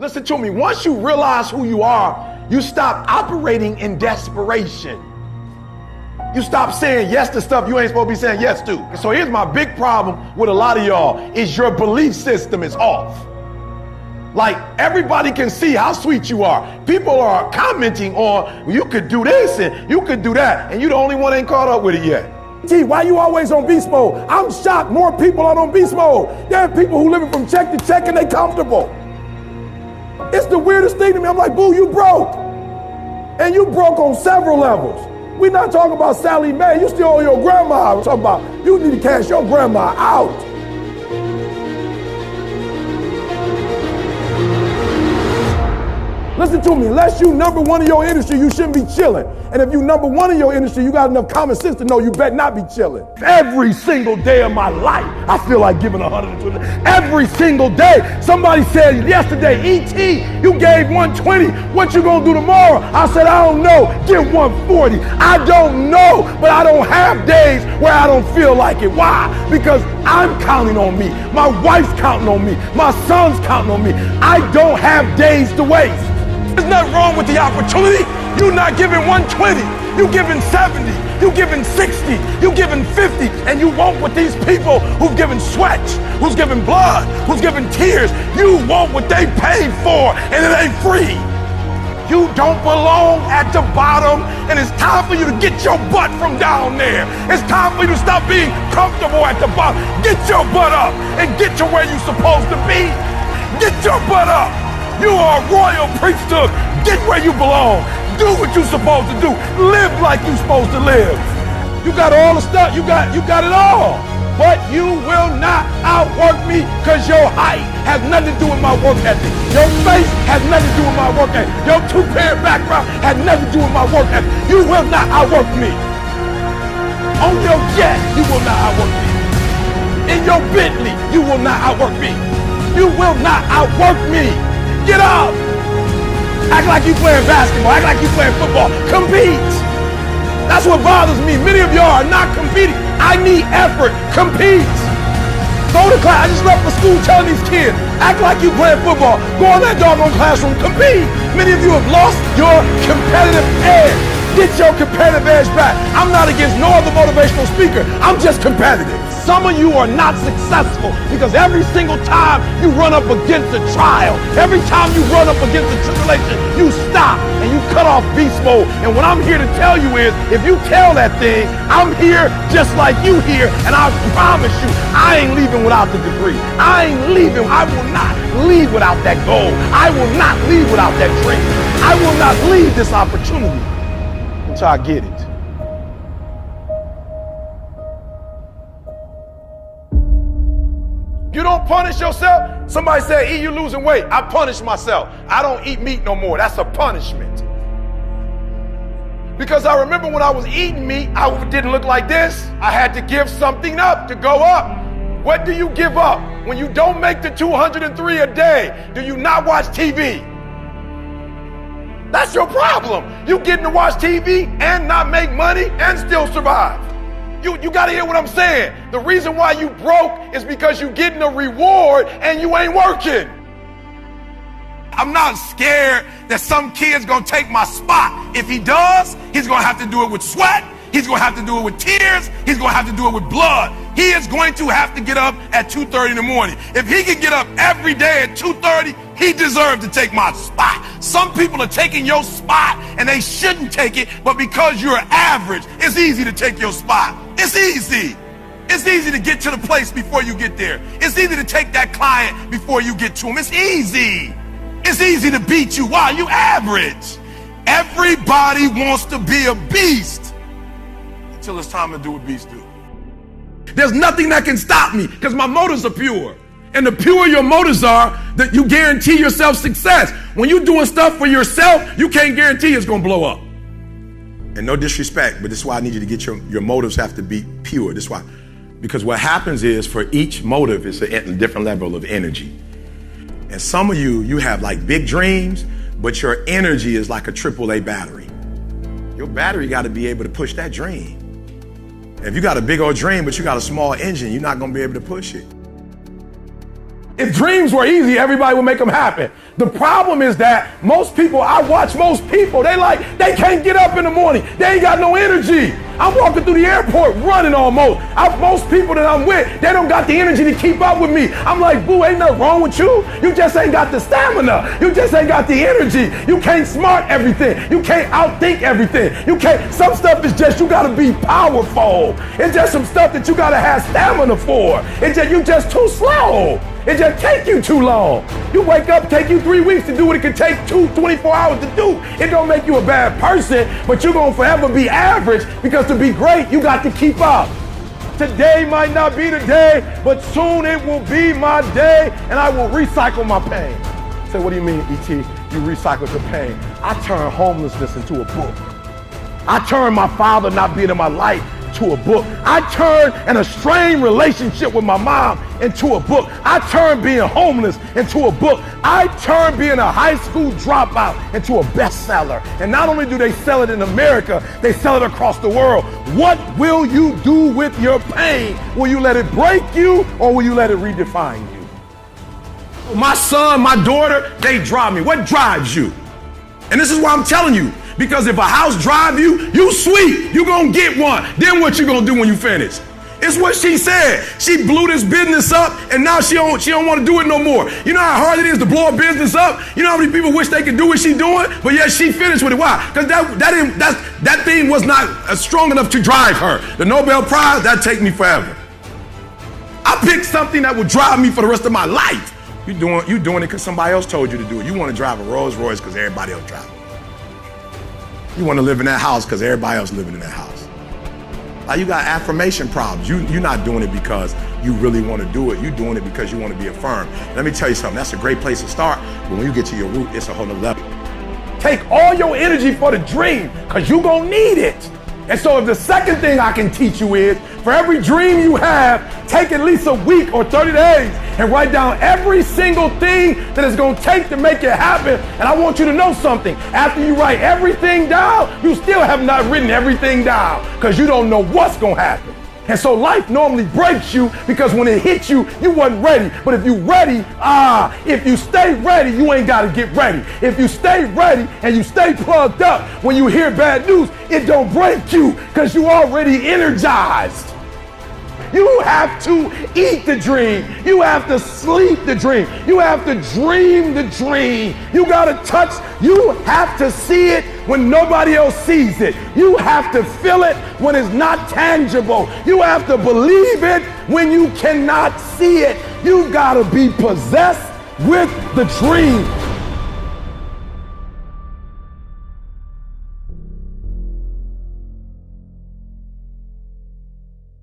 Listen to me. Once you realize who you are, you stop operating in desperation. You stop saying yes to stuff you ain't supposed to be saying yes to. So here's my big problem with a lot of y'all is your belief system is off. Like everybody can see how sweet you are. People are commenting on, well, you could do this and you could do that, and you the only one ain't caught up with it yet. Gee, why you always on beast mode? I'm shocked more people are on beast mode. There are people who living from check to check and they comfortable. It's the weirdest thing to me. I'm like, boo, you broke. And you broke on several levels. We're not talking about Sally Mae. You still owe your grandma. We're talking about you need to cash your grandma out. Listen to me, unless you number one in your industry, you shouldn't be chilling. And if you number one in your industry, you got enough common sense to know you better not be chilling. Every single day of my life, I feel like giving 120. Every single day. Somebody said yesterday, E.T., you gave 120. What you gonna do tomorrow? I said, I don't know. Give 140. I don't know, but I don't have days where I don't feel like it. Why? Because I'm counting on me. My wife's counting on me. My son's counting on me. I don't have days to waste. There's nothing wrong with the opportunity. You're not giving 120. You're giving 70. You're giving 60. You're giving 50. And you want what these people who've given sweat, who's given blood, who's given tears, you want what they paid for, and it ain't free. You don't belong at the bottom, and it's time for you to get your butt from down there. It's time for you to stop being comfortable at the bottom. Get your butt up and get to where you're supposed to be. Get your butt up. You are a royal priesthood. Get where you belong. Do what you're supposed to do. Live like you're supposed to live. You got all the stuff. You got it all. But you will not outwork me because your height has nothing to do with my work ethic. Your face has nothing to do with my work ethic. Your two-parent background has nothing to do with my work ethic. You will not outwork me. On your jet, you will not outwork me. In your Bentley, you will not outwork me. You will not outwork me. Get up. Act like you playing basketball. Act like you playing football. Compete. That's what bothers me. Many of y'all are not competing. I need effort. Compete. Go to class. I just left for school telling these kids, act like you playing football. Go in that doggone classroom. Compete. Many of you have lost your competitive edge. Get your competitive edge back. I'm not against no other motivational speaker. I'm just competitive. Some of you are not successful because every single time you run up against a trial, every time you run up against a tribulation, you stop and you cut off beast mode. And what I'm here to tell you is, if you tell that thing, I'm here just like you here, and I promise you, I ain't leaving without the degree. I ain't leaving. I will not leave without that goal. I will not leave without that dream. I will not leave this opportunity until I get it. You don't punish yourself. Somebody said, E, you losing weight. I punish myself. I don't eat meat no more. That's a punishment. Because I remember when I was eating meat, I didn't look like this. I had to give something up to go up. What do you give up? When you don't make the 203 a day, do you not watch TV? That's your problem. You getting to watch TV and not make money and still survive. You gotta hear what I'm saying. The reason why you broke is because you getting a reward and you ain't working. I'm not scared that some kid's gonna take my spot. If he does, he's gonna have to do it with sweat. He's gonna have to do it with tears. He's gonna have to do it with blood. He is going to have to get up at 2:30 in the morning. If he can get up every day at 2:30, he deserves to take my spot. Some people are taking your spot and they shouldn't take it, but because you're average, it's easy to take your spot. It's easy. It's easy to get to the place before you get there. It's easy to take that client before you get to him. It's easy. It's easy to beat you. Why? You average. Everybody wants to be a beast until it's time to do what beasts do. There's nothing that can stop me because my motives are pure. And the purer your motives are, that you guarantee yourself success. When you're doing stuff for yourself, you can't guarantee it's going to blow up. And no disrespect, but this is why I need you to get your motives have to be pure. This is why. Because what happens is for each motive, it's a different level of energy. And some of you have like big dreams, but your energy is like a AAA battery. Your battery got to be able to push that dream. If you got a big old dream, but you got a small engine, you're not going to be able to push it. If dreams were easy, everybody would make them happen. The problem is that I watch most people, they can't get up in the morning. They ain't got no energy. I'm walking through the airport running almost. Most people that I'm with, they don't got the energy to keep up with me. I'm like, boo, ain't nothing wrong with you. You just ain't got the stamina. You just ain't got the energy. You can't smart everything. You can't outthink everything. Some stuff is just, you gotta be powerful. It's just some stuff that you gotta have stamina for. You just too slow. It just take you too long. You wake up, take you 3 weeks to do what it could take 24 hours to do. It don't make you a bad person, but you're gonna forever be average, because to be great, you got to keep up. Today might not be the day, but soon it will be my day, and I will recycle my pain. Say, what do you mean, E.T.? You recycled your pain. I turned homelessness into a book. I turned my father not being in my life to a book. I turned an estranged relationship with my mom into a book. I turned being homeless into a book. I turned being a high school dropout into a bestseller. And not only do they sell it in America, they sell it across the world. What will you do with your pain? Will you let it break you, or will you let it redefine you? My son, my daughter, they drive me. What drives you? And this is why I'm telling you. Because if a house drive you, you sweet, you gonna get one. Then what you gonna do when you finish? It's what she said. She blew this business up, and now she don't want to do it no more. You know how hard it is to blow a business up? You know how many people wish they could do what she doing? But yet she finished with it. Why? Because that thing was not strong enough to drive her. The Nobel Prize, that'd take me forever. I picked something that would drive me for the rest of my life. You doing it because somebody else told you to do it. You want to drive a Rolls Royce because everybody else drives it. You want to live in that house because everybody else living in that house. Like, you got affirmation problems. You're not doing it because you really want to do it. You're doing it because you want to be affirmed. Let me tell you something. That's a great place to start. But when you get to your root, it's a whole nother level. Take all your energy for the dream, because you're going to need it. And so if the second thing I can teach you is, for every dream you have, take at least a week or 30 days and write down every single thing that it's going to take to make it happen. And I want you to know something. After you write everything down, you still have not written everything down, because you don't know what's going to happen. And so life normally breaks you, because when it hits you, you wasn't ready. But if you ready, if you stay ready, you ain't got to get ready. If you stay ready and you stay plugged up, when you hear bad news, it don't break you, because you already energized. You have to eat the dream. You have to sleep the dream. You have to dream the dream. You got to touch. You have to see it when nobody else sees it. You have to feel it when it's not tangible. You have to believe it when you cannot see it. You got to be possessed with the dream.